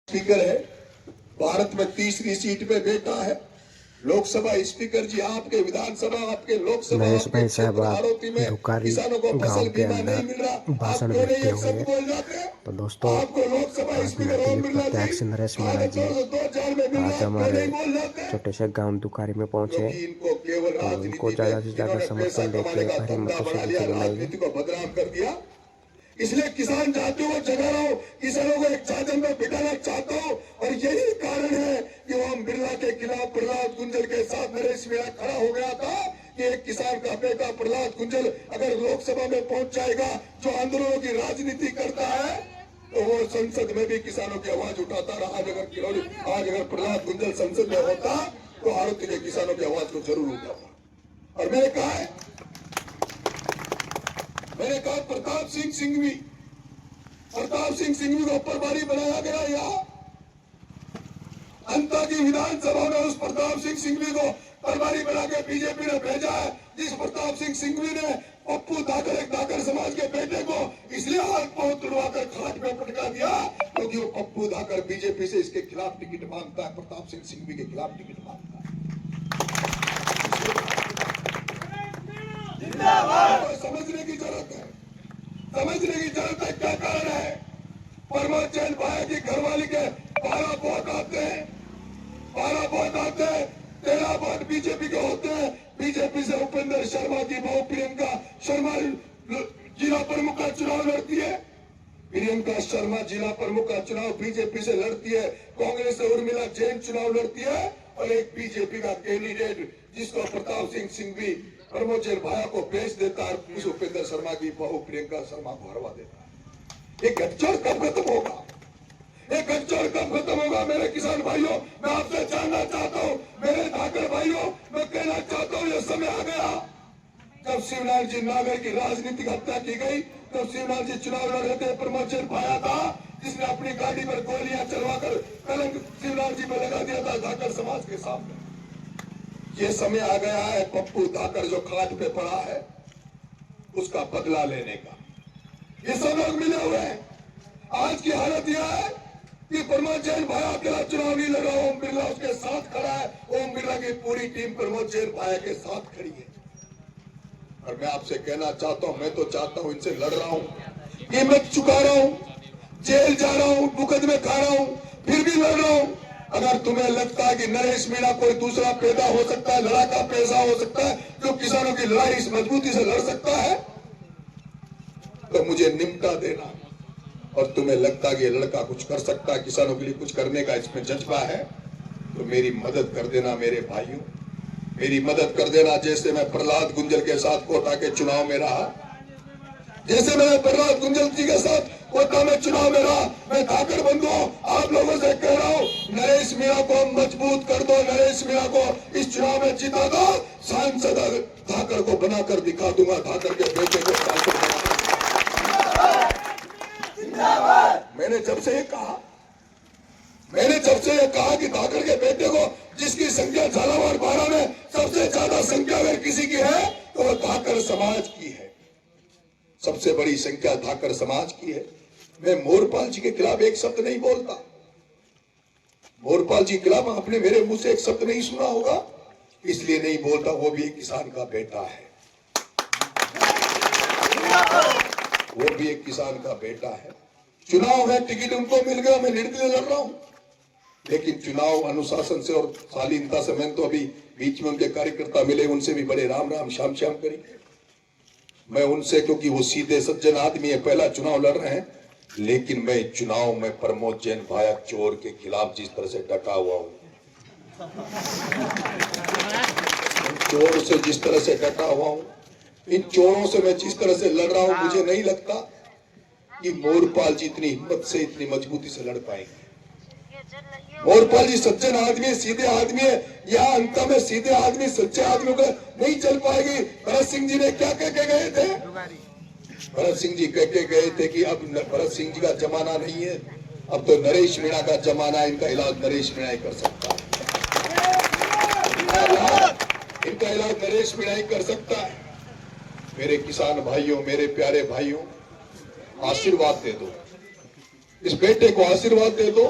Speaker है, भारत में तीसरी सीट पे बैठा है। लोकसभा स्पीकर जी आपके विधानसभा, आपके लोकसभा, आपके क्षेत्र हाड़ौती में किसानों को फसल बीमा नहीं मिल रहा, आप क्यों नहीं एक शब्द बोल जाते? तो दोस्तों आपको लोकसभा स्पीकर ओम बिरला जी नरेश मीणा जी 2000 में मिल आज रहा, क्यों हमारे नहीं बोल जाते? छोटे से गांव दुकारी में पहुंचे। इनको केवल तो इनको राजनीति ज्यादा में से ज्यादा इन्होंने पैसा समर्थन कमाने देके का भारी धंधा मतों से बना लिया, जीती बनाई। राजनीति को बदनाम कर दिया। इसलिए किसान जातियों को जगा रहा हूं, किसानों को एक चादर में बिठाना चाहता हूं, और यही कारण है कि ओम बिरला के खिलाफ प्रहलाद गुंजल के साथ नरेश मीणा खड़ा हो गया था कि एक किसान का बेटा प्रहलाद गुंजल अगर लोकसभा में पहुंच जाएगा, जो आंदोलनों की राजनीति करता है, तो वो संसद में भी किसानों की आवाज उठाता रहा। आज अगर प्रहलाद गुंजल संसद में होता तो हाड़ौती के किसानों की आवाज को जरूर उठाता। और मैंने कहा प्रताप सिंह सिंघवी को प्रभारी बनाया गया। यहाँ अंता की विधानसभा में उस प्रताप सिंह सिंघवी को प्रभारी बना के बीजेपी ने भेजा है, जिस प्रताप सिंह सिंघवी ने पप्पू धाकर, एक धाकर समाज के बेटे को इसलिए हाथ पांव तुड़वाकर खाट में पटका दिया क्योंकि वो पप्पू धाकर बीजेपी से इसके खिलाफ टिकट मांगता है, प्रताप सिंह सिंघवी के खिलाफ टिकट मांगता है। समझने की जरूरत है क्या कारण है। परमोद जैन भाई की घरवाली के 12 वोट आते हैं, 13 वोट बीजेपी के होते हैं। बीजेपी से उपेंद्र शर्मा की बहू प्रियंका शर्मा जिला प्रमुख का चुनाव लड़ती है। प्रियंका शर्मा जिला प्रमुख का चुनाव बीजेपी से लड़ती है। कांग्रेस से उर्मिला जैन चुनाव लड़ती है, और एक बीजेपी का कैंडिडेट जिसको प्रताप सिंह सिंघवी प्रमोद जैन भाया को बेच देता है, उस उपेंद्र शर्मा की बहू प्रियंका शर्मा को हरवा देता है। ये गठजोड़ कब खत्म होगा? मेरे किसान भाइयों, मैं आपसे जानना चाहता हूँ, मेरे धाकर भाइयों, मैं कहना चाहता हूँ, ये समय आ गया जब शिवलाल जी नागर की राजनीतिक हत्या की गई। तब शिवलाल जी चुनाव लड़ रहे थे, प्रमोद जैन भाया था जिसने अपनी गाड़ी पर गोलियां चलवाकर कलंक शिवलाल जी में लगा दिया था धाकर समाज के सामने। ये समय आ गया है पप्पू धाकर जो खाट पे पड़ा है उसका बदला लेने का। ये सब लोग मिले हुए हैं। आज की हालत यह है कि प्रमोद जैन भाया अकेला चुनाव नहीं लड़ा, ओम बिरला उसके साथ खड़ा है। ओम बिरला की पूरी टीम प्रमोद जैन भाया के साथ खड़ी है। और मैं आपसे कहना चाहता हूं, मैं तो चाहता हूं, इनसे लड़ रहा हूं, कीमत चुका रहा हूं, जेल जा रहा हूं, मुकदमे खा रहा हूं, फिर भी लड़ रहा हूं। अगर तुम्हें लगता है कि नरेश मीणा कोई दूसरा पैदा हो सकता है, लड़ाका पैदा हो सकता है जो किसानों की लड़ाई इस मजबूती से लड़ सकता है, तो मुझे निमटा देना। और तुम्हें लगता है कि ये लड़का कुछ कर सकता है, किसानों के लिए कुछ करने का इसमें जज्बा है, तो मेरी मदद कर देना मेरे भाइयों, मेरी मदद कर देना। जैसे मैं प्रहलाद गुंजल के साथ कोटा के चुनाव में रहा, जैसे मैंने प्रहलाद गुंजल जी के साथ कोटा में चुनाव में रहा, मैं धाकर बंधुओं आप लोगों से कह रहा हूँ, नरेश मीणा को मजबूत कर दो, नरेश मीणा को इस चुनाव में जिता दो। सांसद धाकर को बनाकर दिखा दूंगा, धाकर के बेटे को सांसद बनाकर। मैंने जब से ये कहा कि धाकर के बेटे को, जिसकी संख्या झालावाड़ 12 में सबसे ज्यादा संख्या अगर किसी की है तो वो धाकर समाज की है। सबसे बड़ी संख्या धाकर समाज की है। मैं मोरपाल जी के खिलाफ एक शब्द नहीं बोलता। मोरपाल जी के खिलाफ आपने मेरे मुंह से एक शब्द नहीं सुना होगा, इसलिए नहीं बोलता, वो भी एक किसान का बेटा है, वो भी एक किसान का बेटा है। चुनाव है, टिकट उनको मिल गया, मैं निर्दलीय लड़ रहा हूं, लेकिन चुनाव अनुशासन से और शालीनता से। मैंने तो अभी बीच में उनके कार्यकर्ता मिले, उनसे भी बड़े राम राम श्याम श्याम करी मैं उनसे, क्योंकि वो सीधे सज्जन आदमी है, पहला चुनाव लड़ रहे हैं। लेकिन मैं चुनाव में प्रमोद जैन भाया चोर के खिलाफ जिस तरह से डटा हुआ हूं, चोर से जिस तरह से डटा हुआ हूं, इन चोरों से मैं जिस तरह से लड़ रहा हूं, मुझे नहीं लगता कि मोरपाल जी इतनी हिम्मत से, इतनी मजबूती से लड़ पाएंगे। मोरपाल जी सज्जन आदमी, सीधे आदमी है, यहाँ अंत में सीधे आदमी, सच्चे आदमी को नहीं चल पाएगी। भरत सिंह जी ने क्या कह के गए थे? भरत सिंह जी कह के गए थे कि अब भरत सिंह जी का जमाना नहीं है, अब तो नरेश मीणा का जमाना है, इनका इलाज नरेश मीणा ही कर सकता है, इनका इलाज नरेश मीणा ही कर सकता है। मेरे किसान भाइयों, मेरे प्यारे भाइयों, आशीर्वाद दे दो, इस बेटे को आशीर्वाद दे दो।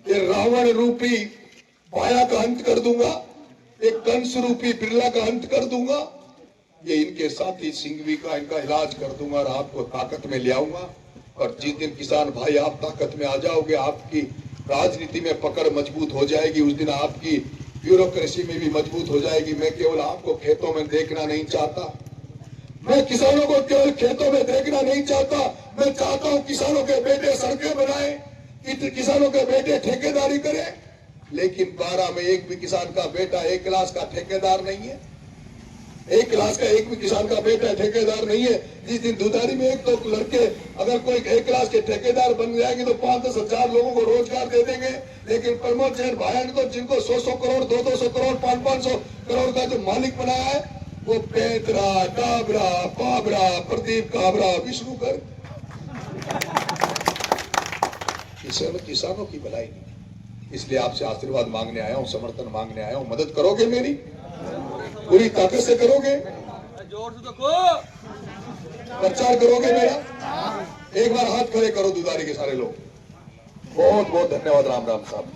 ये रावण रूपी माया का अंत कर दूंगा, एक कंस रूपी बिरला का अंत कर दूंगा, ये इनके साथी सिंघवी का इनका इलाज कर दूंगा और आपको ताकत में ले आऊंगा। और जिस दिन किसान भाई आप ताकत में आ जाओगे, आपकी राजनीति में पकड़ मजबूत हो जाएगी, उस दिन आपकी ब्यूरोक्रेसी में भी मजबूत हो जाएगी। मैं केवल आपको खेतों में देखना नहीं चाहता, मैं किसानों को केवल खेतों में देखना नहीं चाहता, मैं चाहता हूं किसानों के बेटे सड़कें बनाए, किसानों के बेटे ठेकेदारी करें। लेकिन 12 में एक भी किसान का बेटा 1 क्लास का ठेकेदार नहीं है, 1 क्लास का एक भी किसान का बेटा ठेकेदार नहीं है। जिस दिन दुधारी में 1-2 लड़के अगर कोई 1 क्लास के ठेकेदार बन जाएंगे तो 5-10 हजार लोगों को रोजगार दे देंगे। लेकिन प्रमोद जैन भाई तो जिनको 100-100 करोड़ 200-200 करोड़ 500-500 करोड़ का जो मालिक बनाया है, वो पेंद्रा, डाबरा, पाबरा, प्रदीप काबरा, विष्णु कर किसानों की भलाई नहीं। इसलिए आपसे आशीर्वाद मांगने आया हूं, समर्थन मांगने आया हूं। मदद करोगे मेरी? पूरी ताकत से करोगे? जोर से देखो, प्रचार करोगे मेरा? एक बार हाथ खड़े करो दुधारी के सारे लोग। बहुत बहुत धन्यवाद। राम राम साहब।